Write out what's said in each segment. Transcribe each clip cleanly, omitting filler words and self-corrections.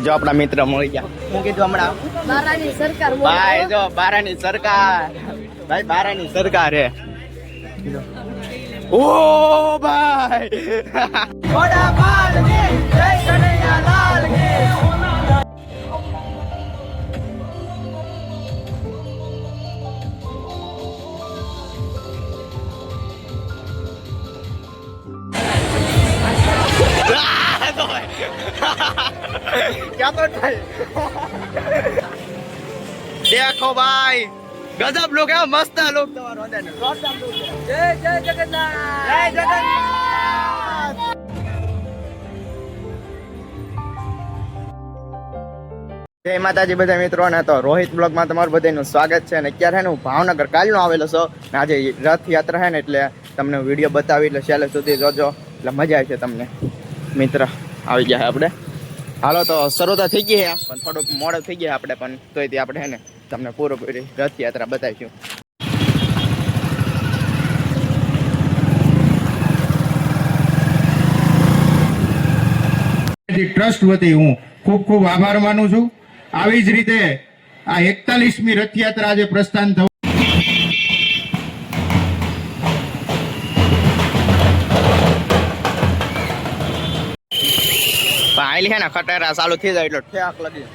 જો આપણા મિત્ર મળી ગયા. હું કીધું હમણાં બારાની સરકાર ભાઈ, જો બારાની સરકાર ભાઈ, બારાની સરકાર હે. ઓ ભાઈ થોડા બાલ કે જય કનૈયા લાલ કે. क्या तो देखो भाई, गजब लोग है, मस्त है लोग. जय जय जगन्नाथ, जय जगन्नाथ. જય માતાજી બધા મિત્રોને. તો રોહિત બ્લોગમાં તમારું બધાનું સ્વાગત છે. અને અત્યારે હું ભાવનગર કાલનો આવેલો છું ને આજે રથયાત્રા છે ને એટલે તમને વિડીયો બતાવી એટલે છેલ્લે સુધી જોજો એટલે મજા આવશે તમને. મિત્ર આવી ગયા આપણે. હાલો તો શરૂ તો થઈ ગઈ છે પણ થોડુંક મોડું થઈ ગયા આપણે, પણ તોય તે આપણે હે ને તમને પૂરી રથયાત્રા બતાવીશું. ટ્રસ્ટ વતી હું ખૂબ ખૂબ આભાર માનું છું. આવી જ રીતે આ 41મી રથયાત્રા આજે પ્રસ્થાન થયું. આયલી છે ને ખટારા ચાલુ થઈ જાય એટલે ઠેક લગી.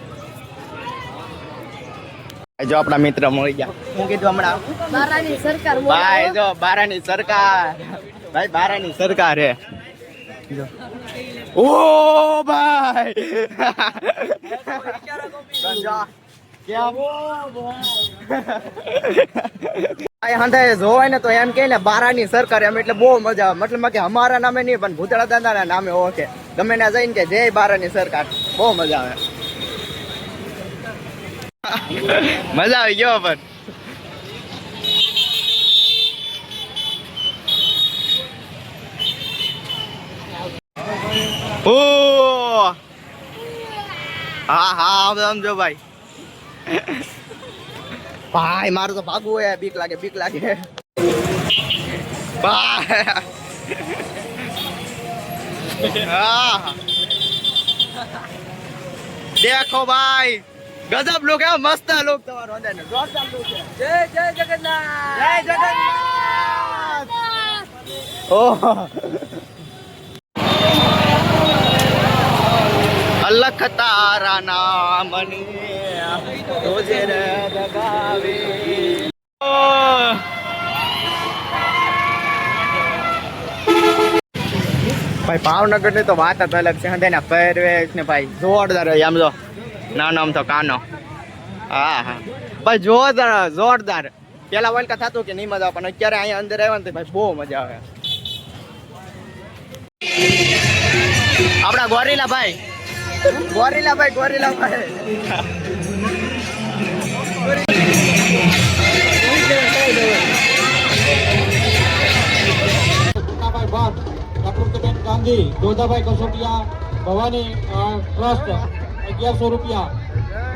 જો આપણા મિત્ર મળી ગયા. હું કીધું હમણાં બારાની સરકાર ભાઈ, જો બારાની સરકાર ભાઈ, બારાની સરકાર હે. ઓ ભાઈ જોવાય ને તો એમ કે ને બારાની સરકાર એમ એટલે બહુ મજા આવે. મતલબ કે અમારા નામે નહીં પણ ભૂતળા દાદાના નામે ઓકે ગમે ના જઈને કે જય બારાની સરકાર, બહુ મજા આવે. મજા આવી ગયો પણ ઓ હા હા સમજો ભાઈ. ભાઈ મારું તો ભાગવું હોય, બીક લાગે, બીક લાગે ભાઈ. હા દેખો ભાઈ, ગજબ લોગ હે, મસ્ત લોગ. તમારો અંદર ને જોરદાર લોગ છે. જય જય જગન્નાથ, જય જગન્નાથ. ઓહ અલખ તારા નામની રોજે રગાવે. ભાઈ ભાવનગર ની તો વાત જ અલગ છે. હંધે ના પહેરવેશ ને ભાઈ જોરદાર હોય. આમ જો નાનો આમ તો કાનો. હા હા ભાઈ જોરદાર જોરદાર. પેલા વલકા થતું કે નહીં મજા, પણ અત્યારે અહીંયા અંદર આવ્યા ને ભાઈ બહુ મજા આવે. આપડા ગોરીલા ભાઈ, ગોરીલા ભાઈ, ગોરીલા ભાઈ. ગાંધી, જોધાભાઈ કસોટિયા, ભવાની ટ્રસ્ટ 1100 રૂપિયા,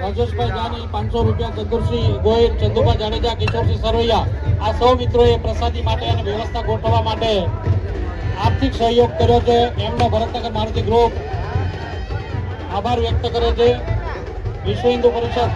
રાજેશભાઈ જાની 500 રૂપિયા, ચતુરસિંહ ગોહિલ, ચંદુભાઈ જાડેજા, કિશોરસિંહ સરવૈયા, આ સૌ મિત્રોએ પ્રસાદી માટે અને વ્યવસ્થા ગોઠવવા માટે આર્થિક સહયોગ કર્યો છે. એમનો ભરતનગર મારુતિ ગ્રુપ આભાર વ્યક્ત કરે છે. વિશ્વ હિન્દુ પરિષદ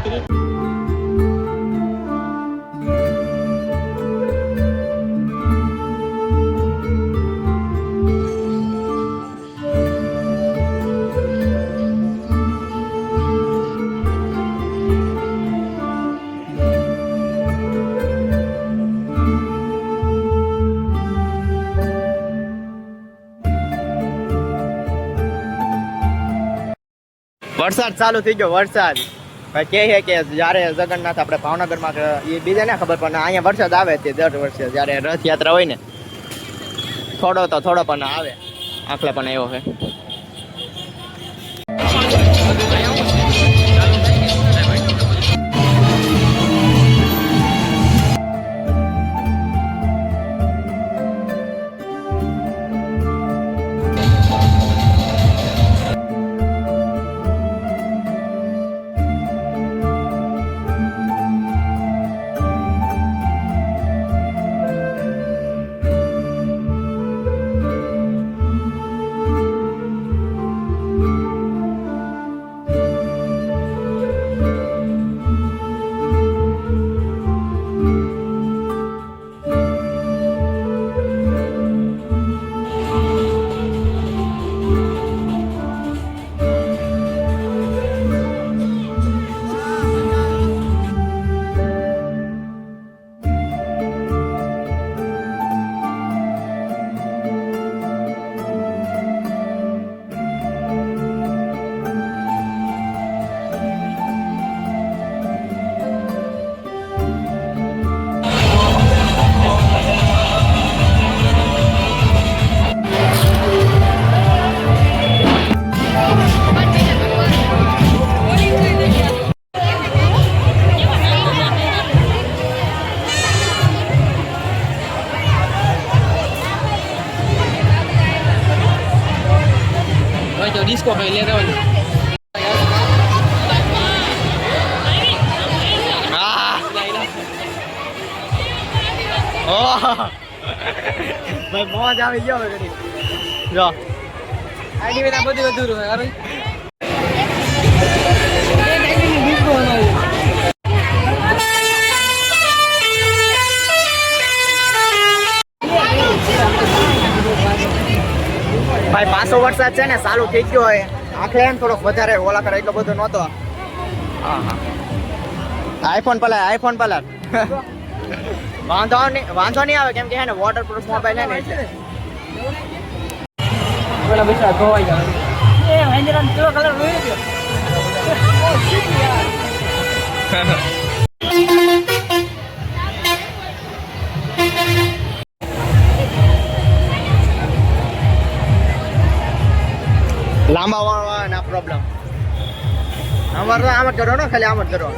વરસાદ ચાલુ થઈ ગયો. વરસાદ ભાઈ કહે છે કે જ્યારે જગન્નાથ આપણે ભાવનગરમાં, એ બીજા ના ખબર પણ અહીંયા વરસાદ આવે તે દર વર્ષે જ્યારે રથયાત્રા હોય ને થોડો પણ આવે. આખલે પણ એવો છે. ડિસ્કો ખાઈ લે રહેવાનું. ભાઈ મોજ આવી ગયો હવે ઘડી. જો આઈડી વેલા બધું અધૂરું હોય અરે ભાઈ પાછો વરસાદ છે ને ચાલુ થઈ ગયો હોય આખરે એમ થોડોક વધારે ઓલા કરે એટલો બધો નહોતો. હા હા આઈફોન પલાર વાંધો નહીં આવે કેમ કે હે ને વોટરપ્રૂફ મોબાઈલ હે ને એટલે. પેલા પૈસા ધોવાઈ જાય એ મહેન્દ્રન કેવો કલર હોય ગયો લાંબા વાળવા ના પ્રોબ્લેમ અમારે આમ જ કરો ને ખાલી આમ જ કરો.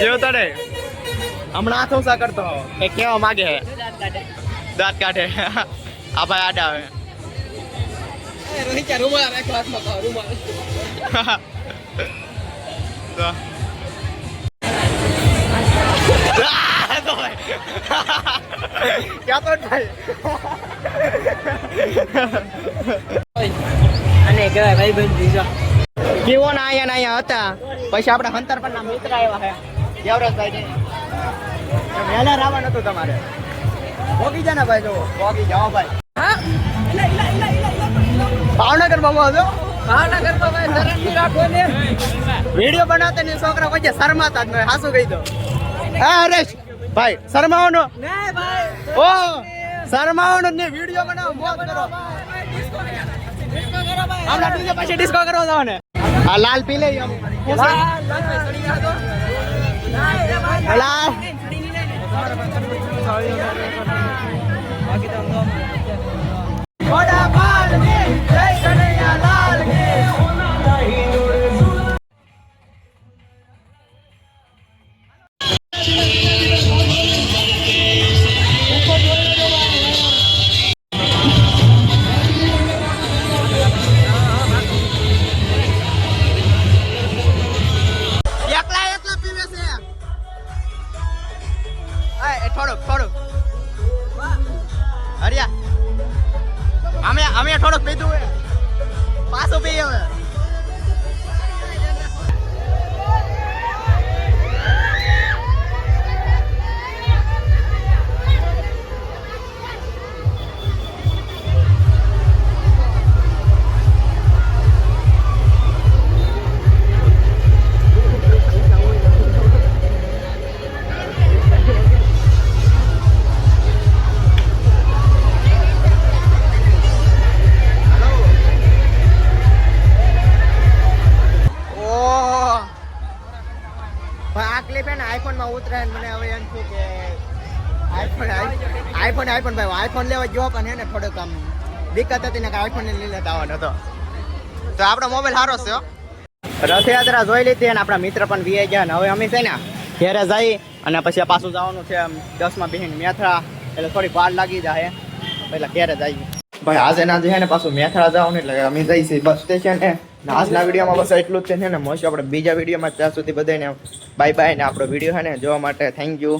જેવતો ને હમણાં હાથ ઊંચા કરતો કઈ કેવા માંગે હે દાંત કાઢે આ ભાઈ આડા આવે રોહિત રૂમાલ રાખો હાથમાં તો રૂમાલ ક્યાં તો ભાઈ અને કહેવાય ભાઈ બંધ બીજા કેવો ના અહીંયા હતા પછી આપણા હંતર પર ના મિત્ર આવ્યા હે દેવરાજભાઈ વહેલા રાવણ હતું તમારે પોગી જા ને ભાઈ જો પોગી જાઓ ભાઈ ભાવનગર માં હતો ભાવનગર તો ભાઈ શરમ રાખો ને વિડીયો બનાવતા ને છોકરા પછી શરમાતા જ નહીં હાસુ કહી દો હા હરેશ ભાઈ શરમાવાનો ને ભાઈ ઓ શરમાવાનો ને વિડીયો બનાવો મોજ કરો હમણાં ડીજે પછી ડિસ્કો કરવા જાવ ને આ લાલ પી લઈ લાલ થોડુંક હરિયા અમે થોડુંક પીધું હે પાછું પીએ હવે આઈફોન માં ઉતરે મને હવે એમ થયું કે આઈફોન ભાઈ આઈફોન લેવા ગયો પણ હે ને થોડુંક આમ દિક્કત હતી ને કે આઈફોન ને લઈ લેતા આવવાનો હતો તો આપણો મોબાઈલ સારો છે રથયાત્રા જોઈ લીધી અને આપણા મિત્ર પણ વી ગયા ને હવે અમે છે ને ઘેરે જઈ અને પછી પાછું જવાનું છે 10 માં બહેન મેથરા એટલે થોડી વાર લાગી જાય પહેલા ઘેરે જઈએ ભાઈ આજે ના છે ને પાછું મેથરા જવાનું એટલે અમે જઈશું બસ સ્ટેશન ને આજના વિડીયોમાં બસ એટલું જ છે ને મળશું આપણે બીજા વિડીયોમાં ત્યાં સુધી બધાને બાય બાય ને આપણો વિડીયો છે ને જોવા માટે થેન્ક યુ.